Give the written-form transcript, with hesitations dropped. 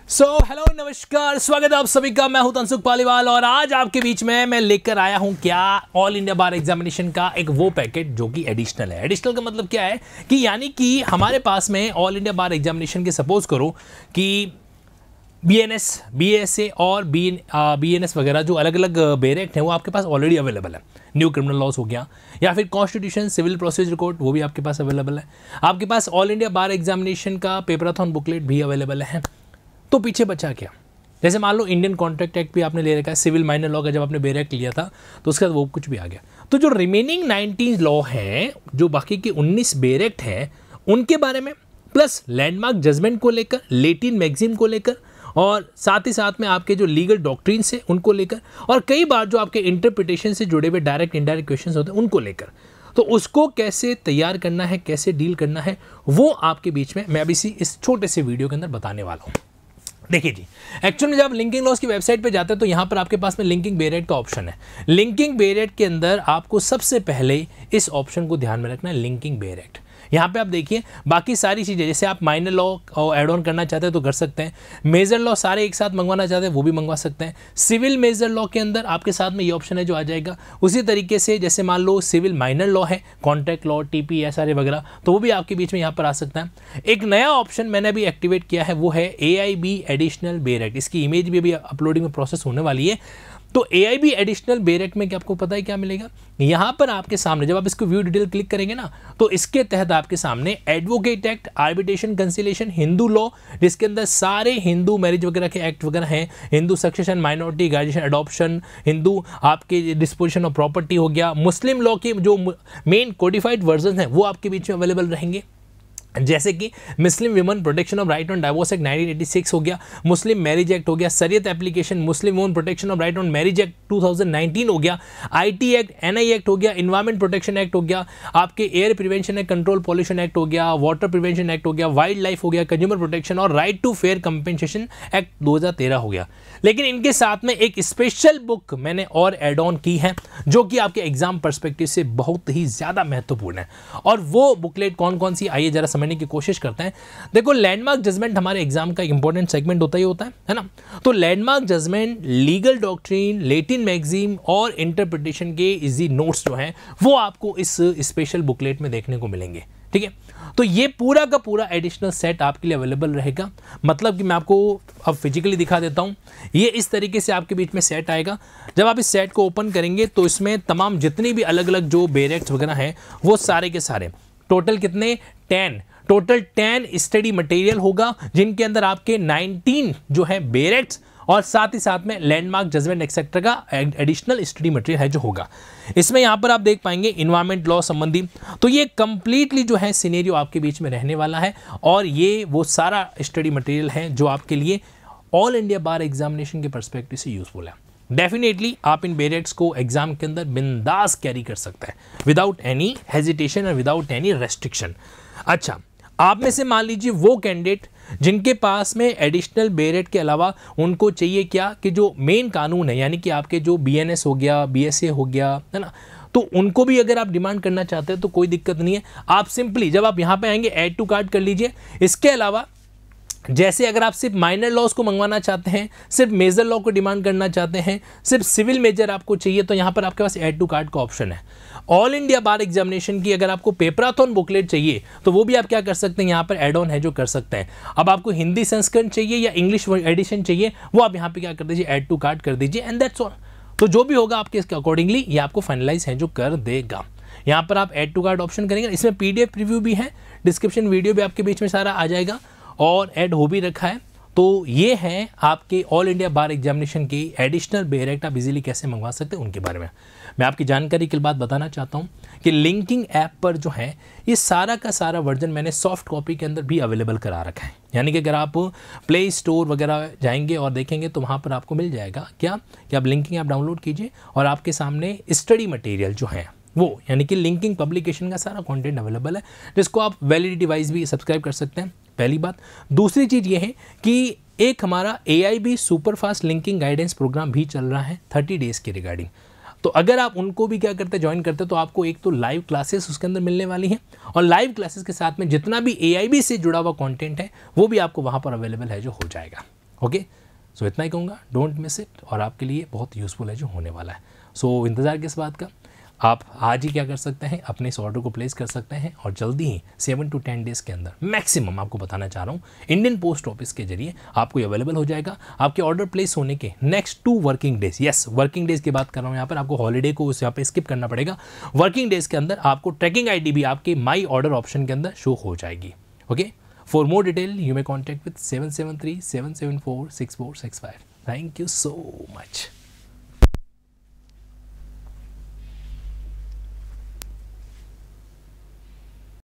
Hello नमस्कार, स्वागत है आप सभी का। मैं हूं तनसुख पालीवाल और आज आपके बीच में मैं लेकर आया हूं क्या ऑल इंडिया बार एग्जामिनेशन का एक वो पैकेट जो कि एडिशनल है। एडिशनल का मतलब क्या है कि यानी कि हमारे पास में ऑल इंडिया बार एग्जामिनेशन के सपोज करो कि BNS, BSA और BNS वगैरह जो अलग अलग बेरेक्ट हैं वो आपके पास ऑलरेडी अवेलेबल है। न्यू क्रिमिनल लॉस हो गया या फिर कॉन्स्टिट्यूशन सिविल प्रोसीजर कोड, वो भी आपके पास अवेलेबल है। आपके पास ऑल इंडिया बार एग्जामिनेशन का पेपराथन बुकलेट भी अवेलेबल है। तो पीछे बचा क्या? जैसे मान लो इंडियन कॉन्ट्रैक्ट एक्ट भी आपने ले रखा है, सिविल माइनर लॉ का जब आपने बेरेक्ट लिया था तो उसके बाद वो कुछ भी आ गया। तो जो रिमेनिंग 19 लॉ हैं, जो बाकी के 19 बेरेक्ट हैं, उनके बारे में प्लस लैंडमार्क जजमेंट को लेकर, लेटिन मैगजीम को लेकर और साथ ही साथ में आपके जो लीगल डॉक्ट्रिन्स है उनको लेकर और कई बार जो आपके इंटरप्रिटेशन से जुड़े हुए डायरेक्ट इनडायरेक्ट क्वेश्चंस होते हैं उनको लेकर, तो उसको कैसे तैयार करना है, कैसे डील करना है, वो आपके बीच में मैं अभी इस छोटे से वीडियो के अंदर बताने वाला हूँ। देखिए जी, एक्चुअल में जब आप लिंकिंग लॉस की वेबसाइट पे जाते हैं तो यहाँ पर आपके पास में लिंकिंग बेरेक्ट का ऑप्शन है। लिंकिंग बेरेक्ट के अंदर आपको सबसे पहले इस ऑप्शन को ध्यान में रखना है, लिंकिंग बेरेक्ट। यहाँ पे आप देखिए बाकी सारी चीज़ें, जैसे आप माइनर लॉ ऐड ऑन करना चाहते हैं तो कर सकते हैं, मेजर लॉ सारे एक साथ मंगवाना चाहते हैं वो भी मंगवा सकते हैं। सिविल मेजर लॉ के अंदर आपके साथ में ये ऑप्शन है जो आ जाएगा। उसी तरीके से जैसे मान लो सिविल माइनर लॉ है, कॉन्ट्रैक्ट लॉ, TPSRA वगैरह, तो वो भी आपके बीच में यहाँ पर आ सकता है। एक नया ऑप्शन मैंने अभी एक्टिवेट किया है, वो है AIB एडिशनल बेरेक्ट। इसकी इमेज भी अभी अपलोडिंग में प्रोसेस होने वाली है। तो AIB एडिशनल बेरेक्ट में क्या आपको पता है क्या मिलेगा? यहाँ पर आपके सामने जब आप इसको व्यू डिटेल क्लिक करेंगे ना, तो इसके तहत आपके सामने advocate act, arbitration conciliation, Hindu law, जिसके अंदर सारे हिंदू मैरिज वगैरह के एक्ट वगैरह हैं, Hindu succession, minority, guardian, adoption, Hindu आपके डिस्पोजिशन ऑफ प्रॉपर्टी हो गया, मुस्लिम लॉ के जो मेन कोडिफाइड वर्जन है वो आपके बीच में अवेलेबल रहेंगे, जैसे कि Muslim women protection of right on divorce act 1986 हो गया, मुस्लिम मैरिज एक्ट हो गया, शरीयत application, Muslim women protection of right on marriage act 2019 हो गया, IT एक्ट, NI एक्ट हो गया, इन्वायरमेंट प्रोटेक्शन एक्ट हो गया, आपके air prevention and control pollution act हो गया, वाटर प्रिवेंशन एक्ट हो गया, वाइल्ड लाइफ हो गया, कंज्यूमर प्रोटेक्शन और right to fair compensation act 2013 हो गया। लेकिन इनके साथ में एक स्पेशल बुक मैंने और एड ऑन की है जो कि आपके एग्जाम पर्सपेक्टिव से बहुत ही ज़्यादा महत्वपूर्ण है। और वो बुकलेट कौन कौन सी, आइए जरा समझने की कोशिश करते हैं। देखो, लैंडमार्क जजमेंट हमारे एग्जाम का इंपॉर्टेंट सेगमेंट होता है ना। तो landmark judgement, legal doctrine, Latin maxim और इंटरप्रिटेशन के इजी नोट्स जो हैं वो आपको इस स्पेशल बुकलेट में देखने को मिलेंगे। ठीक है, तो ये पूरा का पूरा एडिशनल सेट आपके लिए अवेलेबल रहेगा। मतलब कि मैं आपको अब फिजिकली दिखा देता हूँ। ये इस तरीके से आपके बीच में सेट आएगा। जब आप इस सेट को ओपन करेंगे तो इसमें तमाम जितनी भी अलग अलग जो बेरेक्ट्स वगैरह हैं वो सारे के सारे टोटल कितने 10 स्टडी मटेरियल होगा, जिनके अंदर आपके 19 जो है बेरेक्ट्स और साथ ही साथ में लैंडमार्क जजमेंट एक्सेट्रा का एडिशनल स्टडी मटेरियल है जो होगा। इसमें यहाँ पर आप देख पाएंगे इन्वायरमेंट लॉ संबंधी, तो ये कंप्लीटली जो है सिनेरियो आपके बीच में रहने वाला है और ये वो सारा स्टडी मटेरियल है जो आपके लिए ऑल इंडिया बार एग्जामिनेशन के पर्सपेक्टिव से यूजफुल है। डेफिनेटली आप इन बेरेक्ट्स को एग्जाम के अंदर बिंदास कैरी कर सकते हैं विदाउट एनी हेजिटेशन और विदाउट एनी रेस्ट्रिक्शन। अच्छा, आप में से मान लीजिए वो कैंडिडेट जिनके पास में एडिशनल बेरेक्ट के अलावा उनको चाहिए क्या कि जो मेन कानून है, यानी कि आपके जो BNS हो गया, BSA हो गया, है ना, तो उनको भी अगर आप डिमांड करना चाहते हैं तो कोई दिक्कत नहीं है। आप सिंपली जब आप यहाँ पे आएंगे ऐड टू कार्ट कर लीजिए। इसके अलावा जैसे अगर आप सिर्फ माइनर लॉज को मंगवाना चाहते हैं, सिर्फ मेजर लॉ को डिमांड करना चाहते हैं, सिर्फ सिविल मेजर आपको चाहिए, तो यहाँ पर आपके पास ऐड टू कार्ट का ऑप्शन है। ऑल इंडिया बार एग्जामिनेशन की अगर आपको पेपराथन बुकलेट चाहिए तो वो भी आप क्या कर सकते हैं, यहाँ पर एड ऑन है जो कर सकते हैं। अब आपको हिंदी संस्करण चाहिए या इंग्लिश एडिशन चाहिए, वो आप यहाँ पे क्या कर दीजिए, ऐड टू कार्ट कर दीजिए एंड दैट्स ऑल। तो जो भी होगा आपके इसके अकॉर्डिंगली ये आपको फाइनलाइज है जो कर देगा। यहाँ पर आप ऐड टू कार्ट ऑप्शन करेंगे, इसमें PDF रिव्यू भी है, डिस्क्रिप्शन वीडियो भी आपके बीच में सारा आ जाएगा और ऐड हो भी रखा है। तो ये है आपके ऑल इंडिया बार एग्जामिनेशन की एडिशनल बेरेक्ट आप इजीली कैसे मंगवा सकते हैं उनके बारे में मैं आपकी जानकारी के बाद बताना चाहता हूँ कि लिंकिंग ऐप पर जो है ये सारा का सारा वर्जन मैंने सॉफ्ट कॉपी के अंदर भी अवेलेबल करा रखा है। यानी कि अगर आप प्ले स्टोर वगैरह जाएंगे और देखेंगे तो वहाँ पर आपको मिल जाएगा क्या कि आप लिंकिंग ऐप डाउनलोड कीजिए और आपके सामने स्टडी मटेरियल जो है वो, यानी कि लिंकिंग पब्लिकेशन का सारा कंटेंट अवेलेबल है, जिसको आप वैलिडिटी वाइज भी सब्सक्राइब कर सकते हैं। पहली बात। दूसरी चीज़ ये है कि एक हमारा AIB superfast linking guidance programme भी चल रहा है 30 डेज़ के रिगार्डिंग। तो अगर आप उनको भी क्या करते ज्वाइन करते तो आपको एक तो लाइव क्लासेस उसके अंदर मिलने वाली हैं और लाइव क्लासेस के साथ में जितना भी AIB से जुड़ा हुआ कंटेंट है वो भी आपको वहाँ पर अवेलेबल है जो हो जाएगा। ओके, सो इतना ही कहूँगा, डोंट मिस इट, और आपके लिए बहुत यूज़फुल है जो होने वाला है। सो इंतज़ार किस बात का, आप आज ही क्या कर सकते हैं, अपने इस ऑर्डर को प्लेस कर सकते हैं और जल्दी ही 7 to 10 डेज़ के अंदर मैक्सिमम, आपको बताना चाह रहा हूँ, इंडियन पोस्ट ऑफिस के जरिए आपको ये अवेलेबल हो जाएगा। आपके ऑर्डर प्लेस होने के next 2 working days, yes working days की बात कर रहा हूँ यहाँ पर, आपको हॉलीडे को उस यहाँ पे स्किप करना पड़ेगा। वर्किंग डेज़ के अंदर आपको ट्रैकिंग ID भी आपके माई ऑर्डर ऑप्शन के अंदर शो हो जाएगी। Okay, for more detail you may contact with 773-774-6465। Thank you so much.